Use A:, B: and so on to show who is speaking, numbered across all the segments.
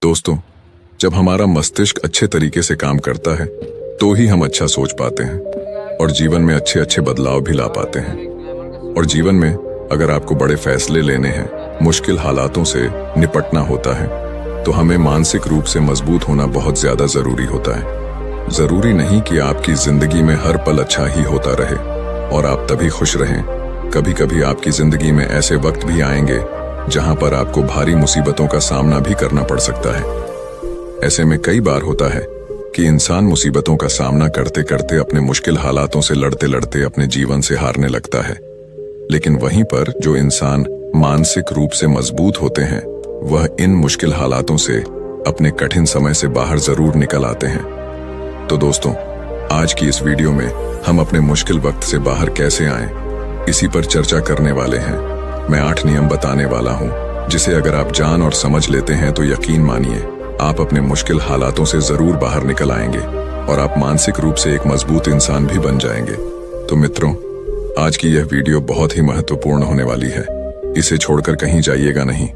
A: दोस्तों, जब हमारा मस्तिष्क अच्छे तरीके से काम करता है तो ही हम अच्छा सोच पाते हैं और जीवन में अच्छे अच्छे बदलाव भी ला पाते हैं। और जीवन में अगर आपको बड़े फैसले लेने हैं, मुश्किल हालातों से निपटना होता है, तो हमें मानसिक रूप से मजबूत होना बहुत ज्यादा जरूरी होता है। जरूरी नहीं कि आपकी जिंदगी में हर पल अच्छा ही होता रहे और आप तभी खुश रहें। कभी कभी आपकी जिंदगी में ऐसे वक्त भी आएंगे जहां पर आपको भारी मुसीबतों का सामना भी करना पड़ सकता है। ऐसे में कई बार होता है कि इंसान मुसीबतों का सामना करते करते अपने मुश्किल हालातों से लड़ते लड़ते अपने जीवन से हारने लगता है। लेकिन वहीं पर जो इंसान मानसिक रूप से मजबूत होते हैं, वह इन मुश्किल हालातों से अपने कठिन समय से बाहर जरूर निकल आते हैं। तो दोस्तों, आज की इस वीडियो में हम अपने मुश्किल वक्त से बाहर कैसे आएं, इसी पर चर्चा करने वाले हैं। मैं 8 नियम बताने वाला हूं, जिसे अगर आप जान और समझ लेते हैं तो यकीन मानिए आप अपने मुश्किल हालातों से जरूर बाहर निकल आएंगे और आप मानसिक रूप से एक मजबूत इंसान भी बन जाएंगे। तो मित्रों, आज की यह वीडियो बहुत ही महत्वपूर्ण होने वाली है, इसे छोड़कर कहीं जाइएगा नहीं।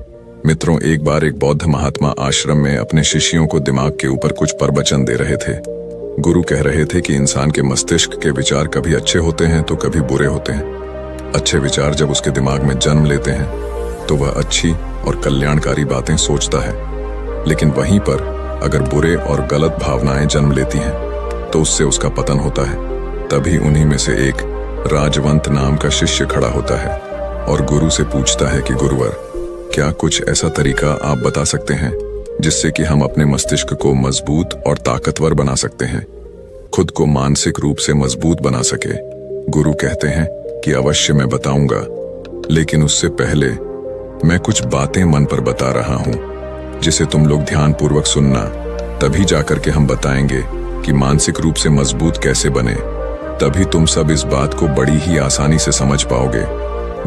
A: मित्रों, एक बार एक बौद्ध महात्मा आश्रम में अपने शिष्यों को दिमाग के ऊपर कुछ प्रवचन दे रहे थे। गुरु कह रहे थे कि इंसान के मस्तिष्क के विचार कभी अच्छे होते हैं तो कभी बुरे होते हैं। अच्छे विचार जब उसके दिमाग में जन्म लेते हैं तो वह अच्छी और कल्याणकारी बातें सोचता है, लेकिन वहीं पर अगर बुरे और गलत भावनाएं जन्म लेती हैं तो उससे उसका पतन होता है। तभी उन्हीं में से एक राजवंत नाम का शिष्य खड़ा होता है और गुरु से पूछता है कि गुरुवर, क्या कुछ ऐसा तरीका आप बता सकते हैं जिससे कि हम अपने मस्तिष्क को मजबूत और ताकतवर बना सकते हैं, खुद को मानसिक रूप से मजबूत बना सके। गुरु कहते हैं कि अवश्य मैं बताऊंगा, लेकिन उससे पहले मैं कुछ बातें मन पर बता रहा हूं जिसे तुम लोग ध्यान पूर्वक सुनना। तभी जाकर के हम बताएंगे कि मानसिक रूप से मजबूत कैसे बने। तभी तुम सब इस बात को बड़ी ही आसानी से समझ पाओगे।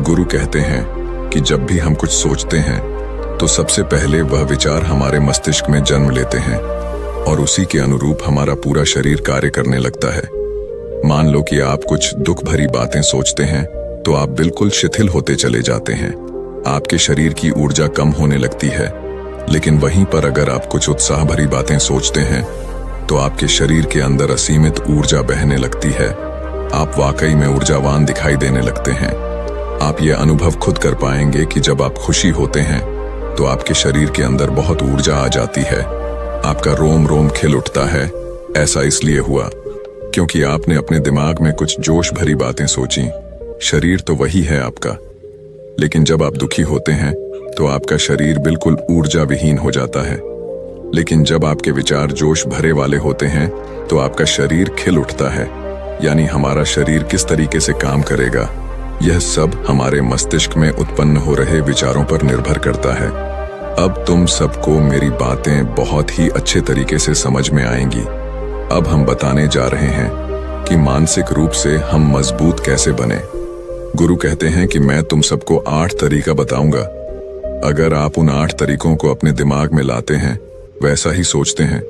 A: गुरु कहते हैं कि जब भी हम कुछ सोचते हैं तो सबसे पहले वह विचार हमारे मस्तिष्क में जन्म लेते हैं और उसी के अनुरूप हमारा पूरा शरीर कार्य करने लगता है। मान लो कि आप कुछ दुख भरी बातें सोचते हैं तो आप बिल्कुल शिथिल होते चले जाते हैं, आपके शरीर की ऊर्जा कम होने लगती है। लेकिन वहीं पर अगर आप कुछ उत्साह भरी बातें सोचते हैं तो आपके शरीर के अंदर असीमित ऊर्जा बहने लगती है। आप वाकई में ऊर्जावान दिखाई देने लगते हैं। आप ये अनुभव खुद कर पाएंगे कि जब आप खुशी होते हैं तो आपके शरीर के अंदर बहुत ऊर्जा आ जाती है, आपका रोम रोम खिल उठता है। ऐसा इसलिए हुआ क्योंकि आपने अपने दिमाग में कुछ जोश भरी बातें सोची। शरीर तो वही है आपका, लेकिन जब आप दुखी होते हैं तो आपका शरीर बिल्कुल ऊर्जा विहीन हो जाता है। लेकिन जब आपके विचार जोश भरे वाले होते हैं तो आपका शरीर खिल उठता है। यानी हमारा शरीर किस तरीके से काम करेगा, यह सब हमारे मस्तिष्क में उत्पन्न हो रहे विचारों पर निर्भर करता है। अब तुम सबको मेरी बातें बहुत ही अच्छे तरीके से समझ में आएंगी। अब हम बताने जा रहे हैं कि मानसिक रूप से हम मजबूत कैसे बने। गुरु कहते हैं कि मैं तुम सबको 8 तरीका बताऊंगा। अगर आप उन 8 तरीकों को अपने दिमाग में लाते हैं, वैसा ही सोचते हैं,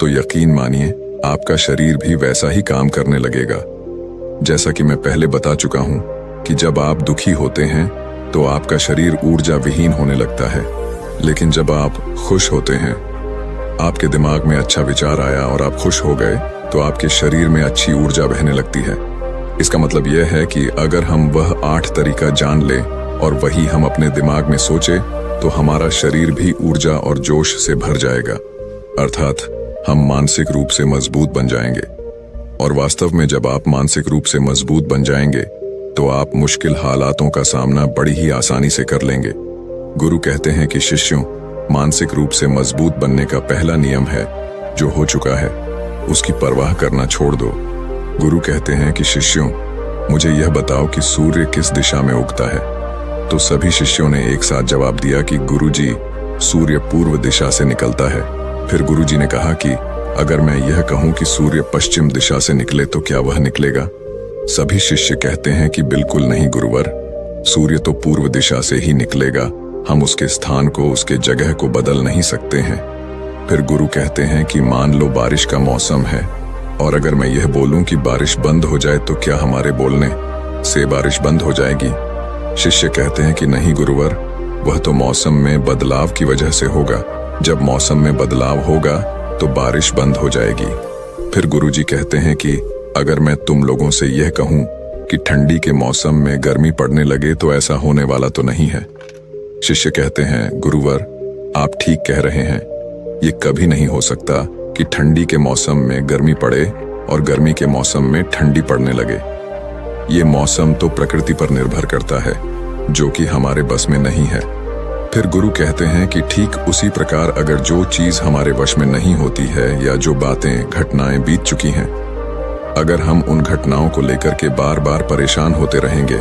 A: तो यकीन मानिए आपका शरीर भी वैसा ही काम करने लगेगा। जैसा कि मैं पहले बता चुका हूं कि जब आप दुखी होते हैं तो आपका शरीर ऊर्जा विहीन होने लगता है, लेकिन जब आप खुश होते हैं, आपके दिमाग में अच्छा विचार आया और आप खुश हो गए, तो आपके शरीर में अच्छी ऊर्जा बहने लगती है। इसका मतलब यह है कि अगर हम वह 8 तरीका जान लें और वही हम अपने दिमाग में सोचे तो हमारा शरीर भी ऊर्जा और जोश से भर जाएगा, अर्थात हम मानसिक रूप से मजबूत बन जाएंगे। और वास्तव में जब आप मानसिक रूप से मजबूत बन जाएंगे तो आप मुश्किल हालातों का सामना बड़ी ही आसानी से कर लेंगे। गुरु कहते हैं कि शिष्यों, मानसिक रूप से मजबूत बनने का पहला नियम है, जो हो चुका है उसकी परवाह करना छोड़ दो। गुरु कहते हैं कि शिष्यों, मुझे यह बताओ कि सूर्य किस दिशा में उगता है। तो सभी शिष्यों ने एक साथ जवाब दिया कि गुरुजी, सूर्य पूर्व दिशा से निकलता है। फिर गुरुजी ने कहा कि अगर मैं यह कहूं कि सूर्य पश्चिम दिशा से निकले तो क्या वह निकलेगा? सभी शिष्य कहते हैं कि बिल्कुल नहीं गुरुवर, सूर्य तो पूर्व दिशा से ही निकलेगा, हम उसके स्थान को, उसके जगह को बदल नहीं सकते हैं। फिर गुरु कहते हैं कि मान लो बारिश का मौसम है और अगर मैं यह बोलूं कि बारिश बंद हो जाए तो क्या हमारे बोलने से बारिश बंद हो जाएगी? शिष्य कहते हैं कि नहीं गुरुवर, वह तो मौसम में बदलाव की वजह से होगा, जब मौसम में बदलाव होगा तो बारिश बंद हो जाएगी। फिर गुरुजी कहते हैं कि अगर मैं तुम लोगों से यह कहूं कि ठंडी के मौसम में गर्मी पड़ने लगे तो ऐसा होने वाला तो नहीं है। शिष्य कहते हैं, गुरुवर आप ठीक कह रहे हैं, ये कभी नहीं हो सकता कि ठंडी के मौसम में गर्मी पड़े और गर्मी के मौसम में ठंडी पड़ने लगे। ये मौसम तो प्रकृति पर निर्भर करता है, जो कि हमारे बस में नहीं है। फिर गुरु कहते हैं कि ठीक उसी प्रकार अगर जो चीज हमारे वश में नहीं होती है या जो बातें घटनाएं बीत चुकी हैं, अगर हम उन घटनाओं को लेकर के बार बार परेशान होते रहेंगे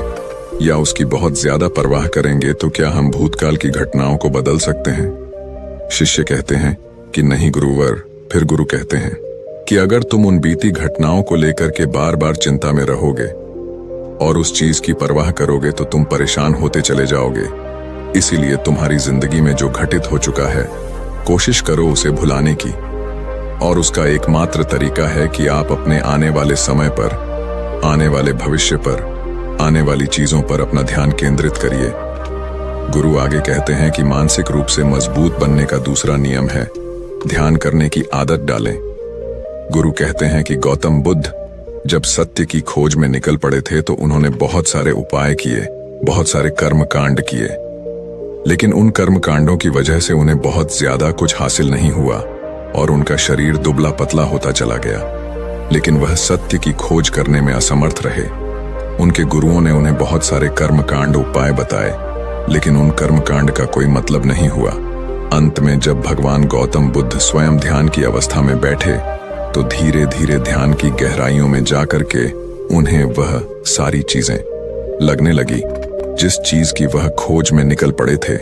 A: या उसकी बहुत ज्यादा परवाह करेंगे तो क्या हम भूतकाल की घटनाओं को बदल सकते हैं? शिष्य कहते हैं कि नहीं गुरुवर। फिर गुरु कहते हैं कि अगर तुम उन बीती घटनाओं को लेकर के बार बार चिंता में रहोगे और उस चीज की परवाह करोगे तो तुम परेशान होते चले जाओगे। इसीलिए तुम्हारी जिंदगी में जो घटित हो चुका है, कोशिश करो उसे भुलाने की, और उसका एकमात्र तरीका है कि आप अपने आने वाले समय पर, आने वाले भविष्य पर, आने वाली चीजों पर अपना ध्यान केंद्रित करिए। गुरु आगे कहते हैं कि मानसिक रूप से मजबूत बनने का दूसरा नियम है ध्यान करने की आदत डालें। गुरु कहते हैं कि गौतम बुद्ध जब सत्य की खोज में निकल पड़े थे तो उन्होंने बहुत सारे उपाय किए, बहुत सारे कर्म कांड किए, लेकिन उन कर्म कांडों की वजह से उन्हें बहुत ज्यादा कुछ हासिल नहीं हुआ और उनका शरीर दुबला पतला होता चला गया। लेकिन वह सत्य की खोज करने में असमर्थ रहे। उनके गुरुओं ने उन्हें बहुत सारे कर्म कांड उपाय बताए, लेकिन उन कर्म कांड का कोई मतलब नहीं हुआ। अंत में जब भगवान गौतम बुद्ध स्वयं ध्यान की अवस्था में बैठे तो धीरे धीरे ध्यान की गहराइयों में जाकर के उन्हें वह सारी चीजें लगने लगी जिस चीज की वह खोज में निकल पड़े थे।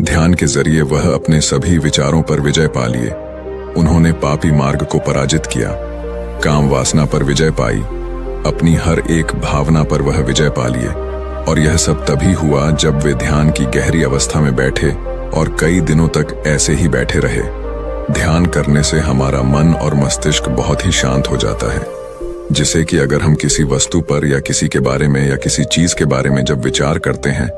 A: ध्यान के जरिए वह अपने सभी विचारों पर विजय पा लिए। उन्होंने पापी मार्ग को पराजित किया, काम वासना पर विजय पाई, अपनी हर एक भावना पर वह विजय पा लिए। और यह सब तभी हुआ जब वे ध्यान की गहरी अवस्था में बैठे और कई दिनों तक ऐसे ही बैठे रहे। ध्यान करने से हमारा मन और मस्तिष्क बहुत ही शांत हो जाता है, जिसे कि अगर हम किसी वस्तु पर या किसी के बारे में या किसी चीज के बारे में जब विचार करते हैं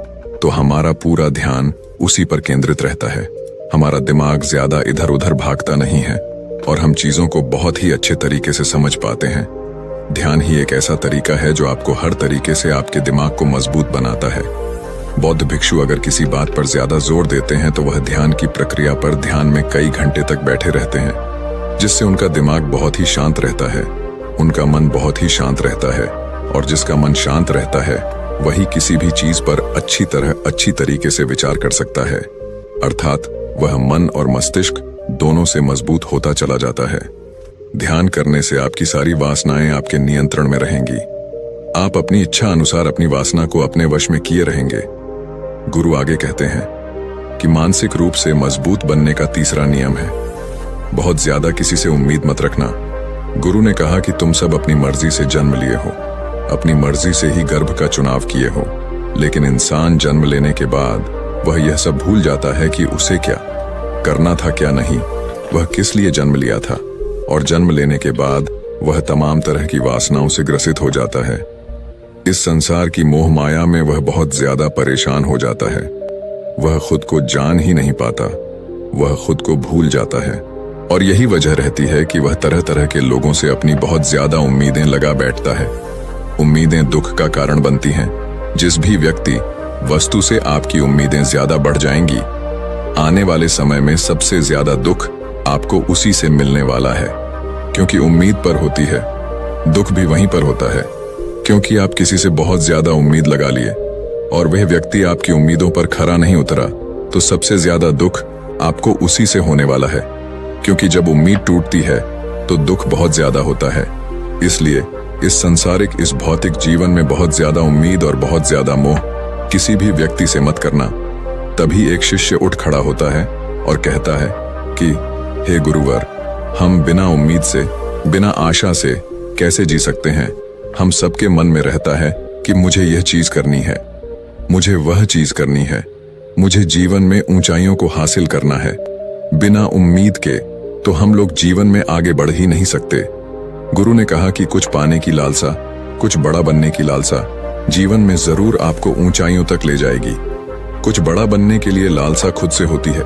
A: तो हमारा पूरा ध्यान उसी पर केंद्रित रहता है। हमारा दिमाग ज्यादा इधर उधर भागता नहीं है और हम चीजों को बहुत ही अच्छे तरीके से समझ पाते हैं। ध्यान ही एक ऐसा तरीका है जो आपको हर तरीके से आपके दिमाग को मजबूत बनाता है। बौद्ध भिक्षु अगर किसी बात पर ज्यादा जोर देते हैं तो वह ध्यान की प्रक्रिया पर ध्यान में कई घंटे तक बैठे रहते हैं, जिससे उनका दिमाग बहुत ही शांत रहता है, उनका मन बहुत ही शांत रहता है। और जिसका मन शांत रहता है वही किसी भी चीज पर अच्छी तरीके से विचार कर सकता है, अर्थात वह मन और मस्तिष्क दोनों से मजबूत होता चला जाता है। ध्यान करने से आपकी सारी वासनाएं आपके नियंत्रण में रहेंगी। आप अपनी इच्छा अनुसार अपनी वासना को अपने वश में किए रहेंगे। गुरु आगे कहते हैं कि मानसिक रूप से मजबूत बनने का तीसरा नियम है बहुत ज्यादा किसी से उम्मीद मत रखना। गुरु ने कहा कि तुम सब अपनी मर्जी से जन्म लिए हो, अपनी मर्जी से ही गर्भ का चुनाव किए हो, लेकिन इंसान जन्म लेने के बाद वह यह सब भूल जाता है कि उसे क्या करना था क्या नहीं, वह किस लिए जन्म लिया था। और जन्म लेने के बाद वह तमाम तरह की वासनाओं से ग्रसित हो जाता है। इस संसार की मोह माया में वह बहुत ज्यादा परेशान हो जाता है। वह खुद को जान ही नहीं पाता, वह खुद को भूल जाता है। और यही वजह रहती है कि वह तरह तरह के लोगों से अपनी बहुत ज्यादा उम्मीदें लगा बैठता है। उम्मीदें दुख का कारण बनती हैं। जिस भी व्यक्ति वस्तु से आपकी उम्मीदें ज्यादा बढ़ जाएंगी, आने वाले समय में सबसे ज्यादा दुख आपको उसी से मिलने वाला है, क्योंकि उम्मीद पर होती है। दुख भी वहीं पर होता है, क्योंकि आप किसी से बहुत ज्यादा उम्मीद लगा लिए और वह व्यक्ति आपकी उम्मीदों पर खरा नहीं उतरा, तो सबसे ज्यादा दुख आपको उसी से होने वाला है। क्योंकि जब उम्मीद टूटती है तो दुख बहुत ज्यादा होता है। इसलिए इस संसारिक, इस भौतिक जीवन में बहुत ज्यादा उम्मीद और बहुत ज्यादा मोह किसी भी व्यक्ति से मत करना। तभी एक शिष्य उठ खड़ा होता है और कहता है कि हे गुरुवर, हम बिना उम्मीद से, बिना आशा से कैसे जी सकते हैं। हम सबके मन में रहता है कि मुझे यह चीज करनी है, मुझे वह चीज करनी है, मुझे जीवन में ऊंचाइयों को हासिल करना है। बिना उम्मीद के तो हम लोग जीवन में आगे बढ़ ही नहीं सकते। गुरु ने कहा कि कुछ पाने की लालसा, कुछ बड़ा बनने की लालसा जीवन में जरूर आपको ऊंचाइयों तक ले जाएगी। कुछ बड़ा बनने के लिए लालसा खुद से होती है,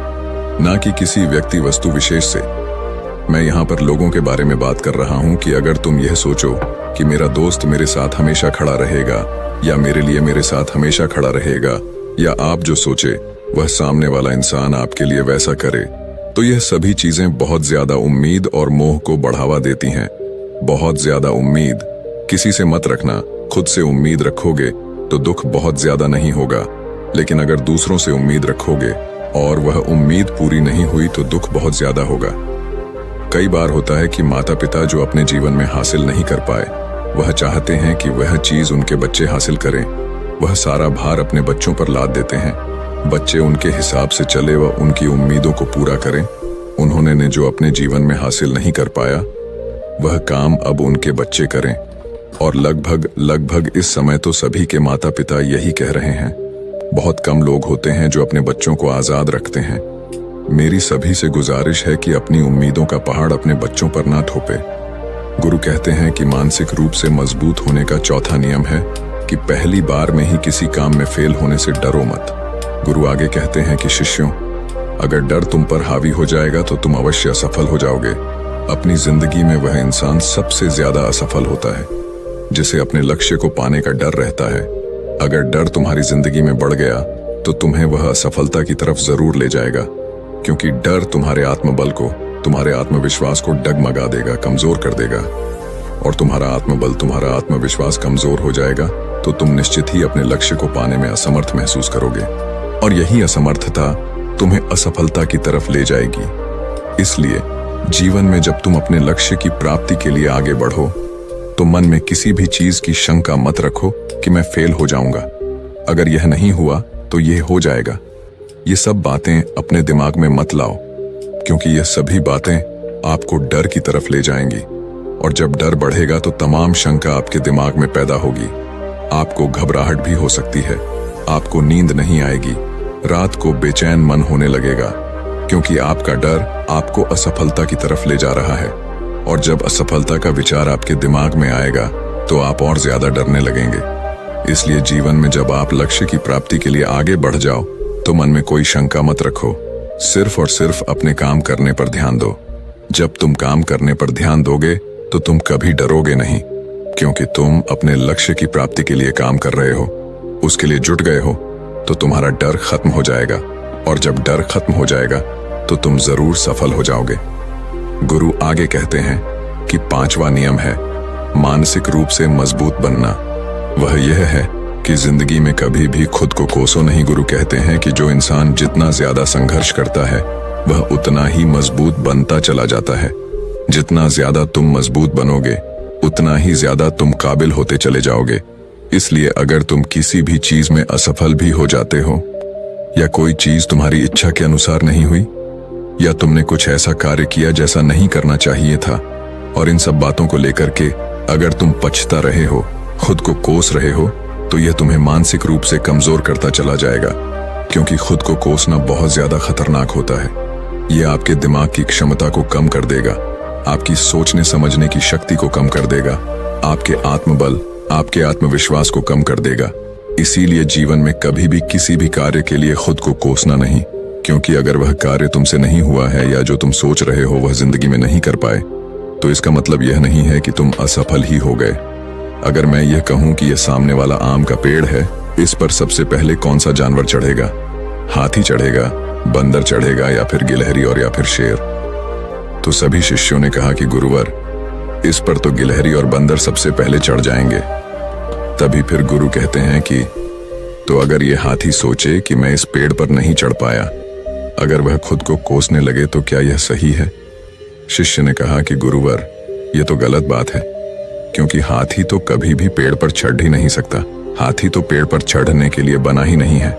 A: ना कि किसी व्यक्ति वस्तु विशेष से। मैं यहाँ पर लोगों के बारे में बात कर रहा हूँ कि अगर तुम यह सोचो कि मेरा दोस्त मेरे साथ हमेशा खड़ा रहेगा या मेरे लिए मेरे साथ हमेशा खड़ा रहेगा, या आप जो सोचे वह सामने वाला इंसान आपके लिए वैसा करे, तो यह सभी चीजें बहुत ज्यादा उम्मीद और मोह को बढ़ावा देती हैं। बहुत ज्यादा उम्मीद किसी से मत रखना। खुद से उम्मीद रखोगे तो दुख बहुत ज्यादा नहीं होगा, लेकिन अगर दूसरों से उम्मीद रखोगे और वह उम्मीद पूरी नहीं हुई तो दुख बहुत ज्यादा होगा। कई बार होता है कि माता पिता जो अपने जीवन में हासिल नहीं कर पाए, वह चाहते हैं कि वह चीज उनके बच्चे हासिल करें। वह सारा भार अपने बच्चों पर लाद देते हैं। बच्चे उनके हिसाब से चले व उनकी उम्मीदों को पूरा करें। उन्होंने ने जो अपने जीवन में हासिल नहीं कर पाया, वह काम अब उनके बच्चे करें। और लगभग इस समय तो सभी के माता पिता यही कह रहे हैं। बहुत कम लोग होते हैं जो अपने बच्चों को आजाद रखते हैं। मेरी सभी से गुजारिश है कि अपनी उम्मीदों का पहाड़ अपने बच्चों पर ना थोपे। गुरु कहते हैं कि मानसिक रूप से मजबूत होने का चौथा नियम है कि पहली बार में ही किसी काम में फेल होने से डरो मत। गुरु आगे कहते हैं कि शिष्यों, अगर डर तुम पर हावी हो जाएगा तो तुम अवश्य असफल हो जाओगे। अपनी जिंदगी में वह इंसान सबसे ज्यादा असफल होता है जिसे अपने लक्ष्य को पाने का डर रहता है। अगर डर तुम्हारी जिंदगी में बढ़ गया तो तुम्हें वह असफलता की तरफ जरूर ले जाएगा, क्योंकि डर तुम्हारे आत्मबल को, तुम्हारे आत्मविश्वास को डगमगा देगा, कमजोर कर देगा। और तुम्हारा आत्मबल, तुम्हारा आत्मविश्वास कमजोर हो जाएगा तो तुम निश्चित ही अपने लक्ष्य को पाने में असमर्थ महसूस करोगे, और यही असमर्थता तुम्हें असफलता की तरफ ले जाएगी। इसलिए जीवन में जब तुम अपने लक्ष्य की प्राप्ति के लिए आगे बढ़ो तो मन में किसी भी चीज की शंका मत रखो कि मैं फेल हो जाऊंगा। अगर यह नहीं हुआ तो यह हो जाएगा। ये सब बातें अपने दिमाग में मत लाओ, क्योंकि ये सभी बातें आपको डर की तरफ ले जाएंगी। और जब डर बढ़ेगा तो तमाम शंका आपके दिमाग में पैदा होगी। आपको घबराहट भी हो सकती है, आपको नींद नहीं आएगी, रात को बेचैन मन होने लगेगा, क्योंकि आपका डर आपको असफलता की तरफ ले जा रहा है। और जब असफलता का विचार आपके दिमाग में आएगा तो आप और ज्यादा डरने लगेंगे। इसलिए जीवन में जब आप लक्ष्य की प्राप्ति के लिए आगे बढ़ जाओ तो मन में कोई शंका मत रखो, सिर्फ और सिर्फ अपने काम करने पर ध्यान दो। जब तुम काम करने पर ध्यान दोगे तो तुम कभी डरोगे नहीं, क्योंकि तुम अपने लक्ष्य की प्राप्ति के लिए काम कर रहे हो, उसके लिए जुट गए हो। तो तुम्हारा डर खत्म हो जाएगा, और जब डर खत्म हो जाएगा तो तुम जरूर सफल हो जाओगे। गुरु आगे कहते हैं कि पांचवा नियम है मानसिक रूप से मजबूत बनना। वह यह है कि जिंदगी में कभी भी खुद को कोसो नहीं। गुरु कहते हैं कि जो इंसान जितना ज्यादा संघर्ष करता है वह उतना ही मजबूत बनता चला जाता है। जितना ज्यादा तुम मजबूत बनोगे उतना ही ज्यादा तुम काबिल होते चले जाओगे। इसलिए अगर तुम किसी भी चीज में असफल भी हो जाते हो, या कोई चीज तुम्हारी इच्छा के अनुसार नहीं हुई, या तुमने कुछ ऐसा कार्य किया जैसा नहीं करना चाहिए था, और इन सब बातों को लेकर के अगर तुम पछता रहे हो, खुद को कोस रहे हो, तो यह तुम्हें मानसिक रूप से कमजोर करता चला जाएगा। क्योंकि खुद को कोसना बहुत ज्यादा खतरनाक होता है। यह आपके दिमाग की क्षमता को कम कर देगा, आपकी सोचने समझने की शक्ति को कम कर देगा, आपके आत्मबल, आपके आत्मविश्वास को कम कर देगा। इसीलिए जीवन में कभी भी किसी भी कार्य के लिए खुद को कोसना नहीं, क्योंकि अगर वह कार्य तुमसे नहीं हुआ है या जो तुम सोच रहे हो वह जिंदगी में नहीं कर पाए, तो इसका मतलब यह नहीं है कि तुम असफल ही हो गए। अगर मैं यह कहूं कि यह सामने वाला आम का पेड़ है, इस पर सबसे पहले कौन सा जानवर चढ़ेगा? हाथी चढ़ेगा, बंदर चढ़ेगा, या फिर गिलहरी और या फिर शेर? तो सभी शिष्यों ने कहा कि गुरुवर, इस पर तो गिलहरी और बंदर सबसे पहले चढ़ जाएंगे। तभी फिर गुरु कहते हैं कि तो अगर ये हाथी सोचे कि मैं इस पेड़ पर नहीं चढ़ पाया, अगर वह खुद को कोसने लगे, तो क्या यह सही है? शिष्य ने कहा कि गुरुवर, यह तो गलत बात है, क्योंकि हाथी तो कभी भी पेड़ पर चढ़ ही नहीं सकता। हाथी तो पेड़ पर चढ़ने के लिए बना ही नहीं है।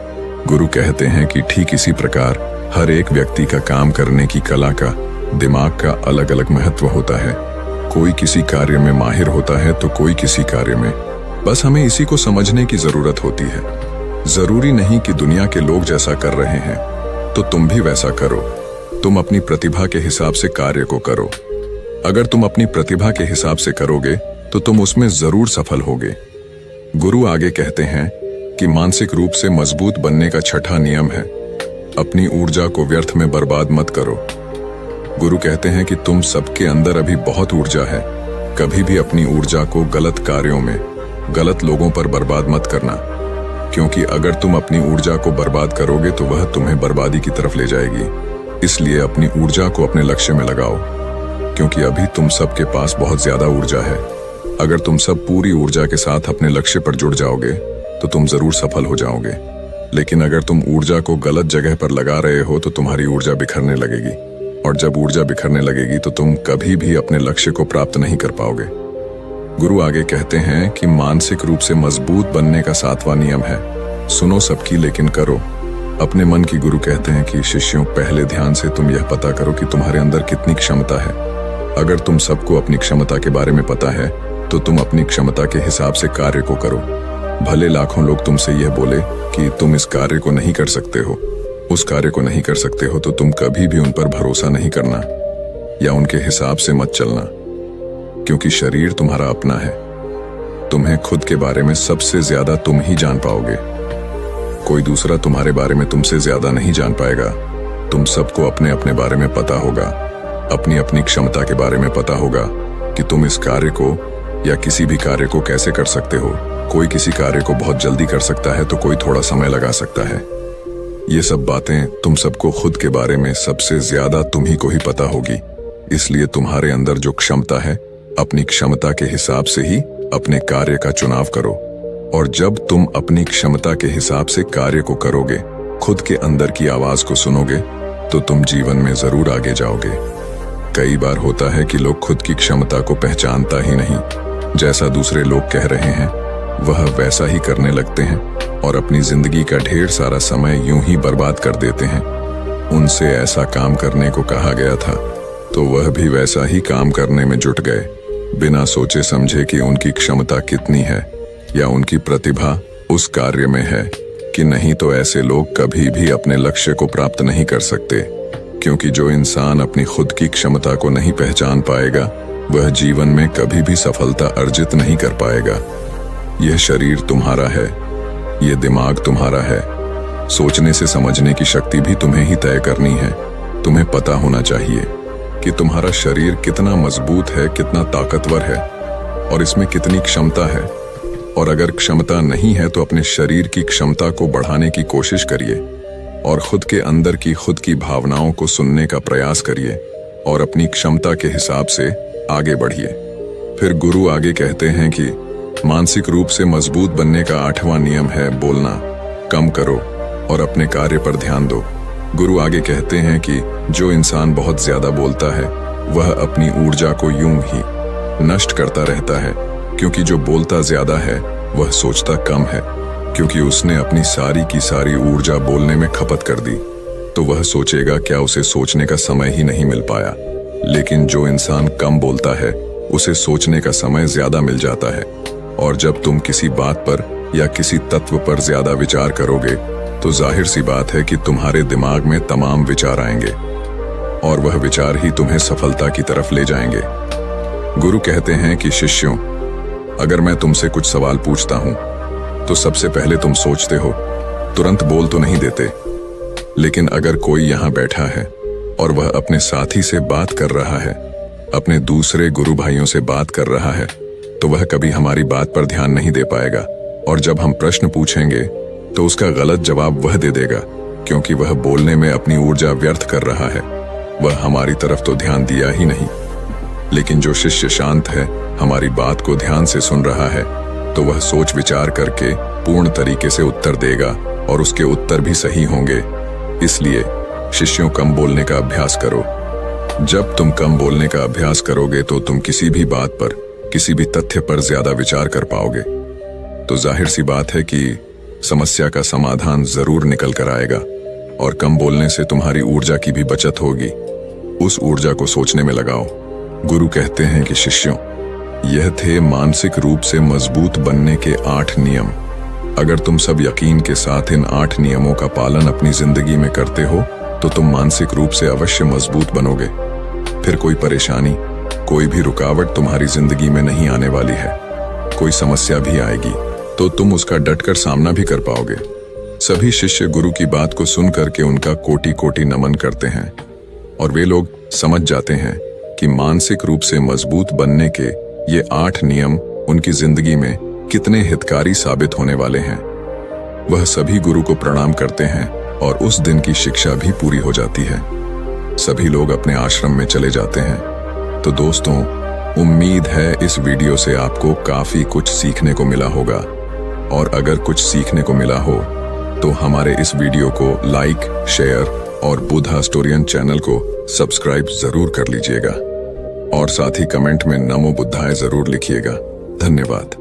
A: गुरु कहते हैं कि ठीक इसी प्रकार हर एक व्यक्ति का काम करने की कला का, दिमाग का अलग अलग महत्व होता है। कोई किसी कार्य में माहिर होता है तो कोई किसी कार्य में। बस हमें इसी को समझने की जरूरत होती है। जरूरी नहीं कि दुनिया के लोग जैसा कर रहे हैं तो तुम भी वैसा करो। तुम अपनी प्रतिभा के हिसाब से कार्य को करो। अगर तुम अपनी प्रतिभा के हिसाब से करोगे तो तुम उसमें जरूर सफल होगे। गुरु आगे कहते हैं कि मानसिक रूप से मजबूत बनने का छठा नियम है अपनी ऊर्जा को व्यर्थ में बर्बाद मत करो। गुरु कहते हैं कि तुम सबके अंदर अभी बहुत ऊर्जा है। कभी भी अपनी ऊर्जा को गलत कार्यों में, गलत लोगों पर बर्बाद मत करना, क्योंकि अगर तुम अपनी ऊर्जा को बर्बाद करोगे तो वह तुम्हें बर्बादी की तरफ ले जाएगी। इसलिए अपनी ऊर्जा को अपने लक्ष्य में लगाओ, क्योंकि अभी तुम सबके पास बहुत ज्यादा ऊर्जा है। अगर तुम सब पूरी ऊर्जा के साथ अपने लक्ष्य पर जुड़ जाओगे तो तुम जरूर सफल हो जाओगे। लेकिन अगर तुम ऊर्जा को गलत जगह पर लगा रहे हो तो तुम्हारी ऊर्जा बिखरने लगेगी, और जब ऊर्जा बिखरने लगेगी तो तुम कभी भी अपने लक्ष्य को प्राप्त नहीं कर पाओगे। गुरु आगे कहते हैं कि मानसिक रूप से मजबूत बनने का 7वां नियम है, सुनो सबकी लेकिन करो अपने मन की। गुरु कहते हैं कि शिष्यों, पहले ध्यान से तुम यह पता करो कि तुम्हारे अंदर कितनी क्षमता है। अगर तुम सबको अपनी क्षमता के बारे में पता है तो तुम अपनी क्षमता के हिसाब से कार्य को करो। भले लाखों लोग तुमसे यह बोले कि तुम इस कार्य को नहीं कर सकते हो, उस कार्य को नहीं कर सकते हो, तो तुम कभी भी उन पर भरोसा नहीं करना या उनके हिसाब से मत चलना, क्योंकि शरीर तुम्हारा अपना है। तुम्हें खुद के बारे में सबसे ज्यादा तुम ही जान पाओगे। कोई दूसरा तुम्हारे बारे में तुमसे ज्यादा नहीं जान पाएगा। तुम सबको अपने अपने बारे में पता होगा, अपनी अपनी क्षमता के बारे में पता होगा कि तुम इस कार्य को या किसी भी कार्य को कैसे कर सकते हो। कोई किसी कार्य को बहुत जल्दी कर सकता है तो कोई थोड़ा समय लगा सकता है। ये सब बातें तुम सबको खुद के बारे में सबसे ज्यादा तुम्ही को ही पता होगी। इसलिए तुम्हारे अंदर जो क्षमता है, अपनी क्षमता के हिसाब से ही अपने कार्य का चुनाव करो। और जब तुम अपनी क्षमता के हिसाब से कार्य को करोगे, खुद के अंदर की आवाज को सुनोगे, तो तुम जीवन में जरूर आगे जाओगे। कई बार होता है कि लोग खुद की क्षमता को पहचानता ही नहीं। जैसा दूसरे लोग कह रहे हैं वह वैसा ही करने लगते हैं और अपनी जिंदगी का ढेर सारा समय यूं ही बर्बाद कर देते हैं। उनसे ऐसा काम करने को कहा गया था तो वह भी वैसा ही काम करने में जुट गए, बिना सोचे समझे कि उनकी क्षमता कितनी है या उनकी प्रतिभा उस कार्य में है कि नहीं। तो ऐसे लोग कभी भी अपने लक्ष्य को प्राप्त नहीं कर सकते, क्योंकि जो इंसान अपनी खुद की क्षमता को नहीं पहचान पाएगा वह जीवन में कभी भी सफलता अर्जित नहीं कर पाएगा। यह शरीर तुम्हारा है, यह दिमाग तुम्हारा है। सोचने से समझने की शक्ति भी तुम्हें ही तय करनी है। तुम्हें पता होना चाहिए कि तुम्हारा शरीर कितना मजबूत है, कितना ताकतवर है और इसमें कितनी क्षमता है। और अगर क्षमता नहीं है तो अपने शरीर की क्षमता को बढ़ाने की कोशिश करिए और खुद के अंदर की खुद की भावनाओं को सुनने का प्रयास करिए और अपनी क्षमता के हिसाब से आगे बढ़िए। फिर गुरु आगे कहते हैं कि मानसिक रूप से मजबूत बनने का 8वां नियम है, बोलना कम करो और अपने कार्य पर ध्यान दो। गुरु आगे कहते हैं कि जो इंसान बहुत ज्यादा बोलता है वह अपनी ऊर्जा को यूं ही नष्ट करता रहता है, क्योंकि जो बोलता ज्यादा है वह सोचता कम है, क्योंकि उसने अपनी सारी की सारी ऊर्जा बोलने में खपत कर दी। तो वह सोचेगा क्या उसे सोचने का समय ही नहीं मिल पाया। लेकिन जो इंसान कम बोलता है उसे सोचने का समय ज्यादा मिल जाता है। और जब तुम किसी बात पर या किसी तत्व पर ज्यादा विचार करोगे तो जाहिर सी बात है कि तुम्हारे दिमाग में तमाम विचार आएंगे और वह विचार ही तुम्हें सफलता की तरफ ले जाएंगे। गुरु कहते हैं कि शिष्यों, अगर मैं तुमसे कुछ सवाल पूछता हूं तो सबसे पहले तुम सोचते हो, तुरंत बोल तो नहीं देते। लेकिन अगर कोई यहां बैठा है और वह अपने साथी से बात कर रहा है, अपने दूसरे गुरु भाइयों से बात कर रहा है, तो वह कभी हमारी बात पर ध्यान नहीं दे पाएगा। और जब हम प्रश्न पूछेंगे तो उसका गलत जवाब वह दे देगा, क्योंकि वह बोलने में अपनी ऊर्जा व्यर्थ कर रहा है। वह हमारी तरफ तो ध्यान दिया ही नहीं। लेकिन जो शिष्य शांत है, हमारी बात को ध्यान से सुन रहा है, तो वह सोच विचार करके पूर्ण तरीके से उत्तर देगा और उसके उत्तर भी सही होंगे। इसलिए शिष्यों, कम बोलने का अभ्यास करो। जब तुम कम बोलने का अभ्यास करोगे तो तुम किसी भी बात पर, किसी भी तथ्य पर ज्यादा विचार कर पाओगे। तो जाहिर सी बात है कि समस्या का समाधान जरूर निकल कर आएगा और कम बोलने से तुम्हारी ऊर्जा की भी बचत होगी। उस ऊर्जा को सोचने में लगाओ। गुरु कहते हैं कि शिष्यों, यह थे मानसिक रूप से मजबूत बनने के 8 नियम। अगर तुम सब यकीन के साथ इन 8 नियमों का पालन अपनी जिंदगी में करते हो तो तुम मानसिक रूप से अवश्य मजबूत बनोगे। फिर कोई परेशानी, कोई भी रुकावट तुम्हारी जिंदगी में नहीं आने वाली है। कोई समस्या भी आएगी तो तुम उसका डटकर सामना भी कर पाओगे। सभी शिष्य गुरु की बात को सुन करके उनका कोटि कोटि नमन करते हैं और वे लोग समझ जाते हैं कि मानसिक रूप से मजबूत बनने के ये 8 नियम उनकी जिंदगी में कितने हितकारी साबित होने वाले हैं। वह सभी गुरु को प्रणाम करते हैं और उस दिन की शिक्षा भी पूरी हो जाती है। सभी लोग अपने आश्रम में चले जाते हैं। तो दोस्तों, उम्मीद है इस वीडियो से आपको काफी कुछ सीखने को मिला होगा, और अगर कुछ सीखने को मिला हो तो हमारे इस वीडियो को लाइक, शेयर और बुद्धा स्टोरियन चैनल को सब्सक्राइब जरूर कर लीजिएगा और साथ ही कमेंट में नमो बुद्धाय जरूर लिखिएगा। धन्यवाद।